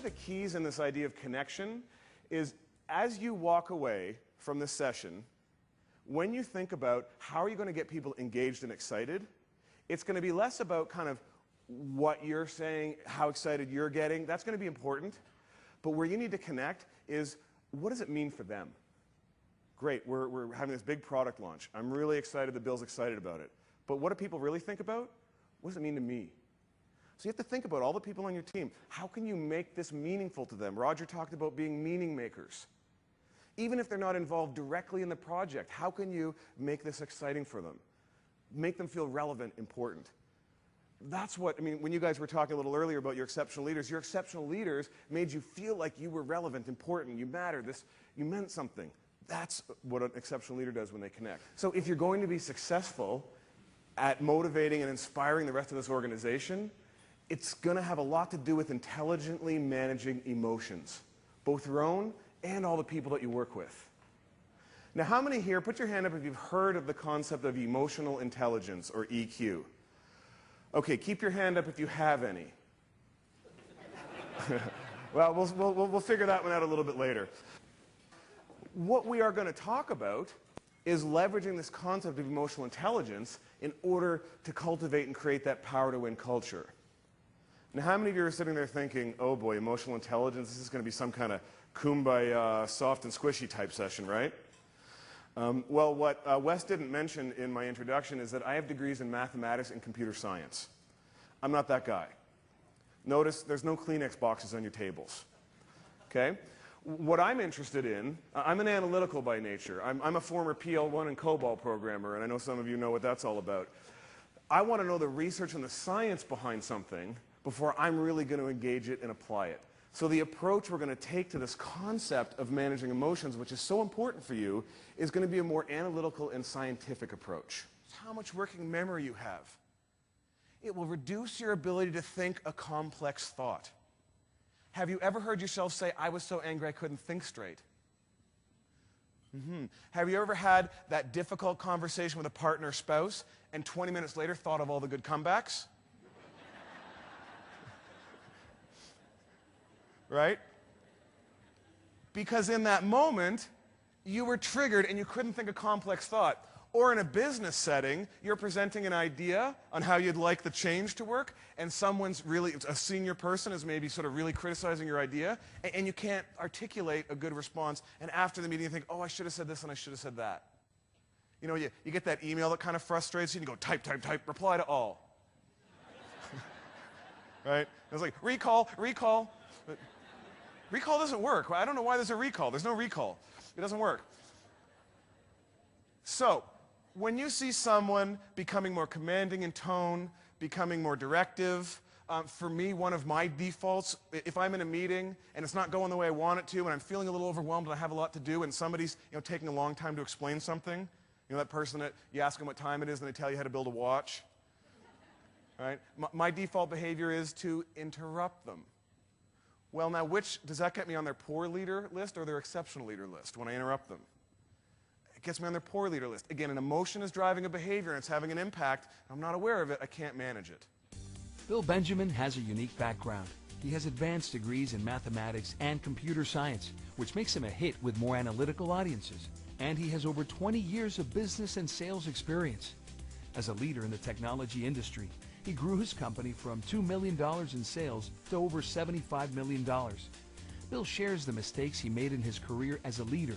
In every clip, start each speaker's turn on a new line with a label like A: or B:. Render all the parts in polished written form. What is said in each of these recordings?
A: of the keys in this idea of connection is as you walk away from this session, when you think about how are you going to get people engaged and excited, it's going to be less about kind of what you're saying, how excited you're getting. That's going to be important. But where you need to connect is what does it mean for them? Great, we're having this big product launch. I'm really excited that Bill's excited about it. But what do people really think about? What does it mean to me? So you have to think about all the people on your team. How can you make this meaningful to them? Roger talked about being meaning makers. Even if they're not involved directly in the project, how can you make this exciting for them? Make them feel relevant, important. That's what, I mean, when you guys were talking a little earlier about your exceptional leaders made you feel like you were relevant, important, you mattered, you meant something. That's what an exceptional leader does when they connect. So if you're going to be successful at motivating and inspiring the rest of this organization, it's going to have a lot to do with intelligently managing emotions, both your own and all the people that you work with. Now, how many here, put your hand up if you've heard of the concept of emotional intelligence, or EQ. Okay, keep your hand up if you have any. Well, we'll figure that one out a little bit later. What we are going to talk about is leveraging this concept of emotional intelligence in order to cultivate and create that power to win culture. Now, how many of you are sitting there thinking, oh boy, emotional intelligence, this is going to be some kind of kumbaya, soft and squishy type session, right? Well, what Wes didn't mention in my introduction is that I have degrees in mathematics and computer science. I'm not that guy. Notice there's no Kleenex boxes on your tables. Okay? What I'm interested in, I'm an analytical by nature. I'm a former PL1 and COBOL programmer, and I know some of you know what that's all about. I want to know the research and the science behind something before I'm really going to engage it and apply it. So the approach we're going to take to this concept of managing emotions, which is so important for you, is going to be a more analytical and scientific approach. It's how much working memory you have. It will reduce your ability to think a complex thought. Have you ever heard yourself say, I was so angry I couldn't think straight? Have you ever had that difficult conversation with a partner or spouse and 20 minutes later thought of all the good comebacks? Right? Because in that moment, you were triggered and you couldn't think a complex thought. Or in a business setting, you're presenting an idea on how you'd like the change to work, and someone's really, a senior person is maybe sort of really criticizing your idea, and you can't articulate a good response, and after the meeting you think, oh, I should have said this and I should have said that. You know, you get that email that kind of frustrates you, and you go, type, type, type, reply to all. Right? It's like, recall, recall. But recall doesn't work. I don't know why there's a recall. There's no recall. It doesn't work. So, when you see someone becoming more commanding in tone, becoming more directive, for me, one of my defaults, if I'm in a meeting and it's not going the way I want it to, and I'm feeling a little overwhelmed and I have a lot to do, and somebody's taking a long time to explain something, that person that you ask them what time it is and they tell you how to build a watch, right? My default behavior is to interrupt them. Well, now, does that get me on their poor leader list or their exceptional leader list when I interrupt them? It gets me on their poor leader list. Again, an emotion is driving a behavior and it's having an impact. I'm not aware of it. I can't manage it.
B: Bill Benjamin has a unique background. He has advanced degrees in mathematics and computer science, which makes him a hit with more analytical audiences. And he has over 20 years of business and sales experience. As a leader in the technology industry, he grew his company from $2 million in sales to over $75 million. Bill shares the mistakes he made in his career as a leader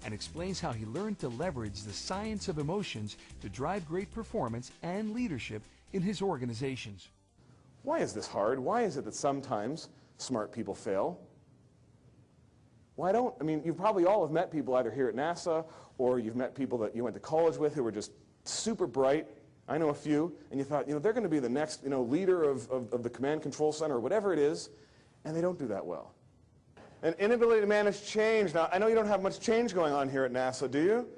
B: and explains how he learned to leverage the science of emotions to drive great performance and leadership in his organizations.
A: Why is this hard? Why is it that sometimes smart people fail? I mean, you probably all have met people either here at NASA or you've met people that you went to college with who were just super bright. I know a few, and you thought, they're going to be the next, leader of the command control center or whatever it is, and they don't do that well. An inability to manage change. Now, I know you don't have much change going on here at NASA, do you?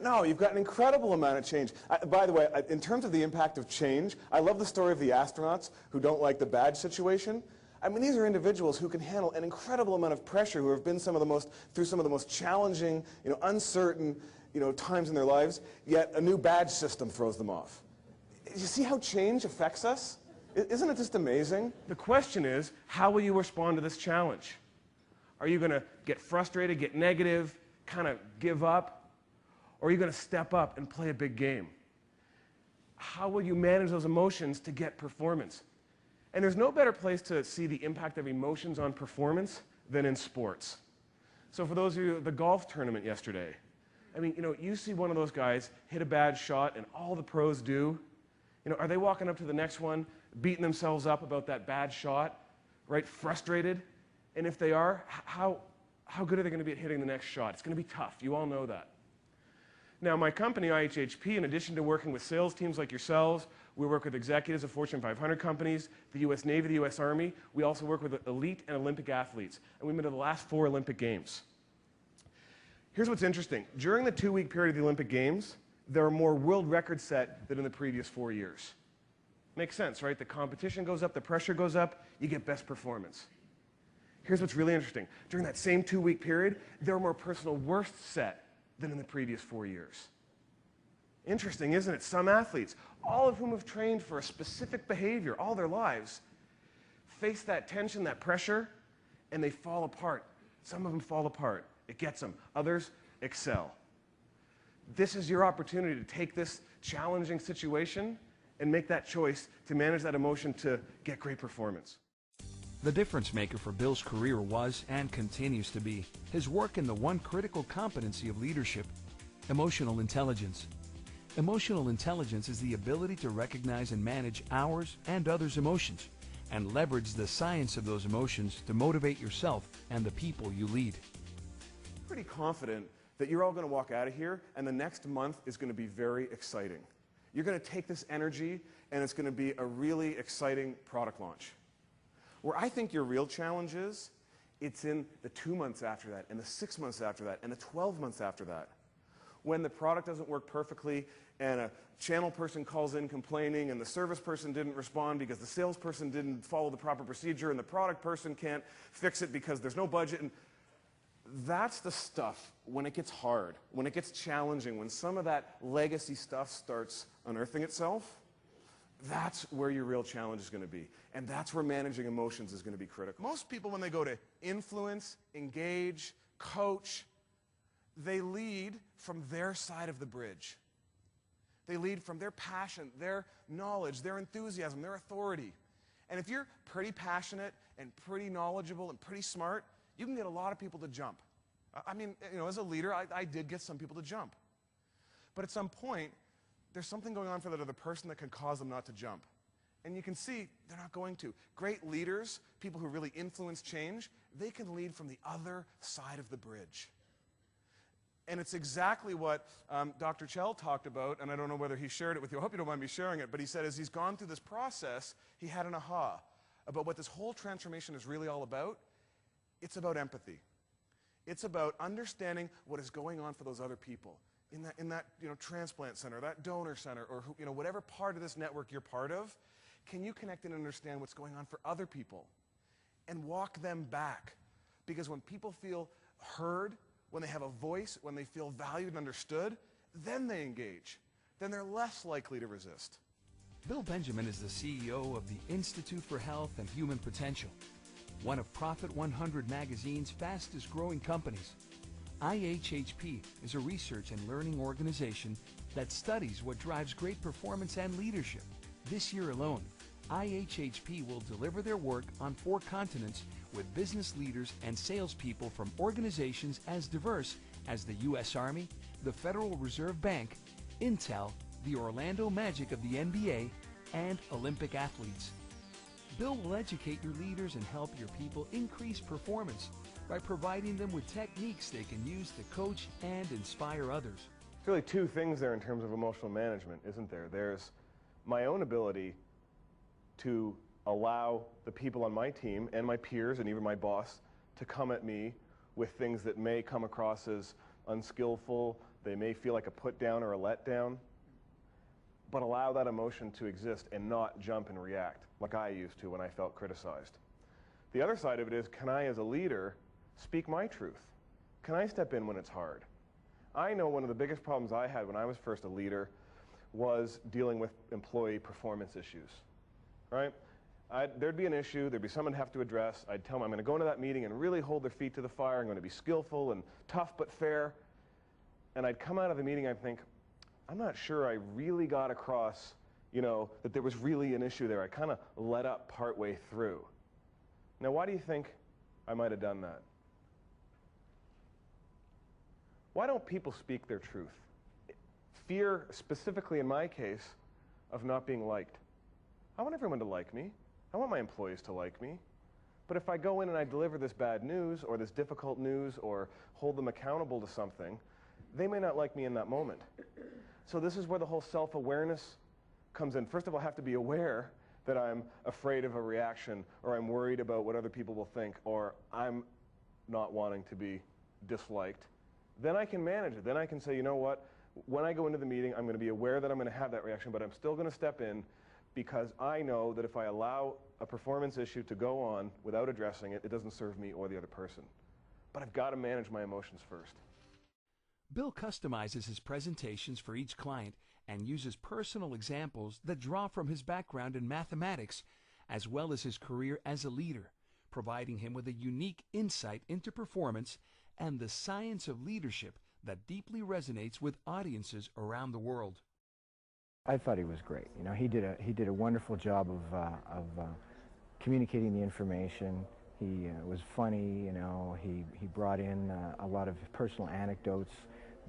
A: No, you've got an incredible amount of change. By the way, in terms of the impact of change, I love the story of the astronauts who don't like the badge situation. I mean, these are individuals who can handle an incredible amount of pressure, who have been through some of the most challenging, uncertain, times in their lives, yet a new badge system throws them off. You see how change affects us? Isn't it just amazing? The question is, how will you respond to this challenge? Are you going to get frustrated, get negative, kind of give up? Or are you going to step up and play a big game? How will you manage those emotions to get performance? And there's no better place to see the impact of emotions on performance than in sports. So for those of you at the golf tournament yesterday, I mean, you see one of those guys hit a bad shot, and all the pros do. Are they walking up to the next one, beating themselves up about that bad shot, right? Frustrated? And if they are, how good are they going to be at hitting the next shot? It's going to be tough. You all know that. Now, my company, IHHP, in addition to working with sales teams like yourselves, we work with executives of Fortune 500 companies, the U.S. Navy, the U.S. Army. We also work with elite and Olympic athletes. And we've been to the last 4 Olympic Games. Here's what's interesting. During the 2-week period of the Olympic Games, there are more world records set than in the previous 4 years. Makes sense, right? The competition goes up, the pressure goes up, you get best performance. Here's what's really interesting. During that same 2-week period, there are more personal worsts set than in the previous 4 years. Interesting, isn't it? Some athletes, all of whom have trained for a specific behavior all their lives, face that tension, that pressure, and they fall apart. Some of them fall apart. It gets them. Others excel. This is your opportunity to take this challenging situation and make that choice to manage that emotion to get great performance.
B: The difference maker for Bill's career was, and continues to be, his work in the one critical competency of leadership, emotional intelligence. Emotional intelligence is the ability to recognize and manage ours and others' emotions, and leverage the science of those emotions to motivate yourself and the people you lead.
A: Pretty confident that you're all going to walk out of here and the next month is going to be very exciting. You're going to take this energy and it's going to be a really exciting product launch. Where I think your real challenge is, it's in the 2 months after that, and the 6 months after that, and the 12 months after that. When the product doesn't work perfectly, and a channel person calls in complaining, and the service person didn't respond because the salesperson didn't follow the proper procedure, and the product person can't fix it because there's no budget. And that's the stuff when it gets hard, when it gets challenging, when some of that legacy stuff starts unearthing itself. That's where your real challenge is going to be. And that's where managing emotions is going to be critical. Most people, when they go to influence, engage, coach, they lead from their side of the bridge. They lead from their passion, their knowledge, their enthusiasm, their authority. And if you're pretty passionate and pretty knowledgeable and pretty smart, you can get a lot of people to jump. I mean, as a leader, I did get some people to jump. But at some point, there's something going on for that other person that can cause them not to jump. And you can see they're not going to. Great leaders, people who really influence change, they can lead from the other side of the bridge. And it's exactly what Dr. Chell talked about, and I don't know whether he shared it with you. I hope you don't mind me sharing it, but he said as he's gone through this process, he had an aha about what this whole transformation is really all about. It's about empathy. It's about understanding what is going on for those other people. In that transplant center, that donor center, or whatever part of this network you're part of, can you connect and understand what's going on for other people and walk them back? Because when people feel heard, when they have a voice, when they feel valued and understood, then they engage. Then they're less likely to resist.
B: Bill Benjamin is the CEO of the Institute for Health and Human Potential, one of Profit 100 magazine's fastest growing companies. IHHP is a research and learning organization that studies what drives great performance and leadership. This year alone, IHHP will deliver their work on 4 continents with business leaders and salespeople from organizations as diverse as the U.S. Army, the Federal Reserve Bank, Intel, the Orlando Magic of the NBA, and Olympic athletes. Bill will educate your leaders and help your people increase performance by providing them with techniques they can use to coach and inspire others.
A: There's really 2 things there in terms of emotional management, isn't there? There's my own ability to allow the people on my team and my peers and even my boss to come at me with things that may come across as unskillful, they may feel like a put down or a letdown, but allow that emotion to exist and not jump and react like I used to when I felt criticized. The other side of it is, can I as a leader speak my truth? Can I step in when it's hard? I know one of the biggest problems I had when I was first a leader was dealing with employee performance issues. right? There'd be an issue, there'd be someone to have to address. I'd tell them I'm going to go into that meeting and really hold their feet to the fire. I'm going to be skillful and tough but fair. And I'd come out of the meeting, I'd think, I'm not sure I really got across, that there was really an issue there. I kind of let up partway through. Now, why do you think I might have done that? Why don't people speak their truth? Fear, specifically in my case, of not being liked. I want everyone to like me. I want my employees to like me. But if I go in and I deliver this bad news or this difficult news or hold them accountable to something, they may not like me in that moment. So this is where the whole self-awareness comes in. First of all, I have to be aware that I'm afraid of a reaction, or I'm worried about what other people will think, or I'm not wanting to be disliked. Then I can manage it. Then I can say, you know what? When I go into the meeting, I'm going to be aware that I'm going to have that reaction, but I'm still going to step in because I know that if I allow a performance issue to go on without addressing it, it doesn't serve me or the other person. But I've got to manage my emotions first.
B: Bill customizes his presentations for each client and uses personal examples that draw from his background in mathematics as well as his career as a leader, providing him with a unique insight into performance and the science of leadership that deeply resonates with audiences around the world.
C: I thought he was great. He did a wonderful job of communicating the information. He was funny. He brought in a lot of personal anecdotes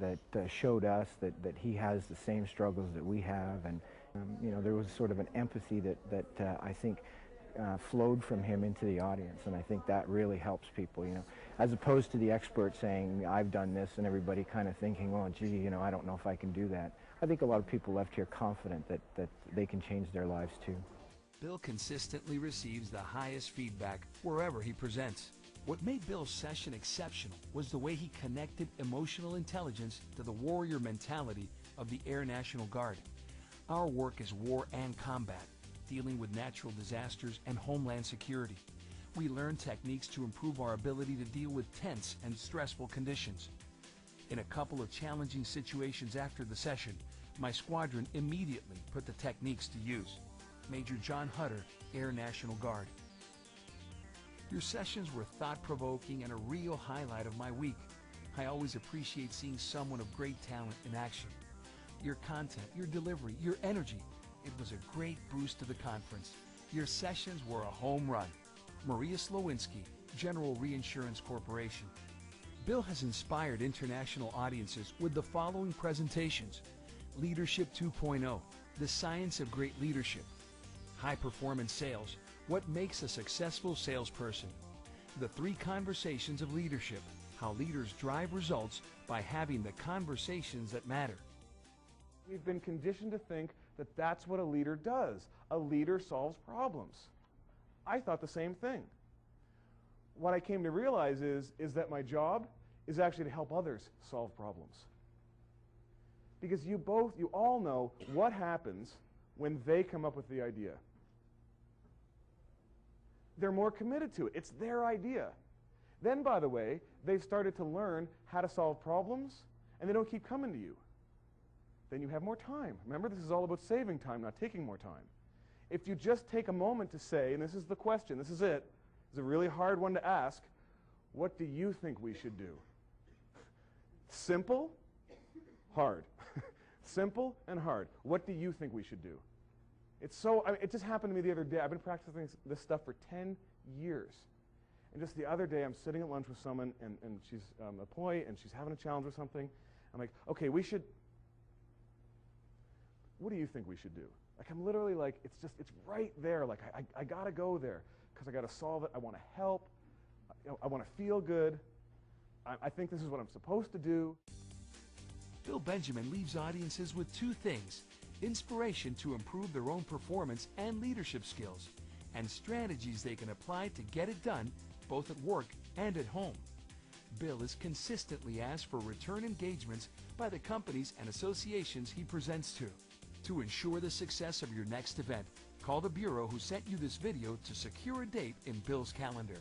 C: that showed us that he has the same struggles that we have, and there was sort of an empathy that I think flowed from him into the audience, and I think that really helps people. As opposed to the expert saying, I've done this, and everybody kind of thinking, oh, gee, I don't know if I can do that. I think a lot of people left here confident that they can change their lives too.
B: Bill consistently receives the highest feedback wherever he presents. What made Bill's session exceptional was the way he connected emotional intelligence to the warrior mentality of the Air National Guard. Our work is war and combat, dealing with natural disasters and homeland security. We learn techniques to improve our ability to deal with tense and stressful conditions. In a couple of challenging situations after the session, my squadron immediately put the techniques to use. Major John Hutter, Air National Guard. Your sessions were thought-provoking and a real highlight of my week. I always appreciate seeing someone of great talent in action. Your content, your delivery, your energy. It was a great boost to the conference. Your sessions were a home run. Maria Slowinski, General Reinsurance Corporation. Bill has inspired international audiences with the following presentations: Leadership 2.0, The Science of Great Leadership; High Performance Sales, What Makes a Successful Salesperson; The 3 Conversations of Leadership, How Leaders Drive Results by Having the Conversations That Matter.
A: We've been conditioned to think that that's what a leader does. A leader solves problems. I thought the same thing. What I came to realize is that my job is actually to help others solve problems. Because you all know what happens when they come up with the idea. They're more committed to it. It's their idea. Then, by the way, they've started to learn how to solve problems, and they don't keep coming to you. Then you have more time. Remember, this is all about saving time, not taking more time. If you just take a moment to say, and this is the question, this is it, it's a really hard one to ask, what do you think we should do? Simple, hard. Simple and hard. What do you think we should do? It just happened to me the other day. I've been practicing this stuff for 10 years. And just the other day, I'm sitting at lunch with someone, and she's an employee, and she's having a challenge with something. I'm like, okay, what do you think we should do? Like, I'm literally like, it's right there. Like, I got to go there because I got to solve it. I want to help. I want to feel good. I think this is what I'm supposed to do.
B: Bill Benjamin leaves audiences with 2 things: inspiration to improve their own performance and leadership skills, and strategies they can apply to get it done both at work and at home. Bill is consistently asked for return engagements by the companies and associations he presents to. To ensure the success of your next event, call the Bureau who sent you this video to secure a date in Bill's calendar.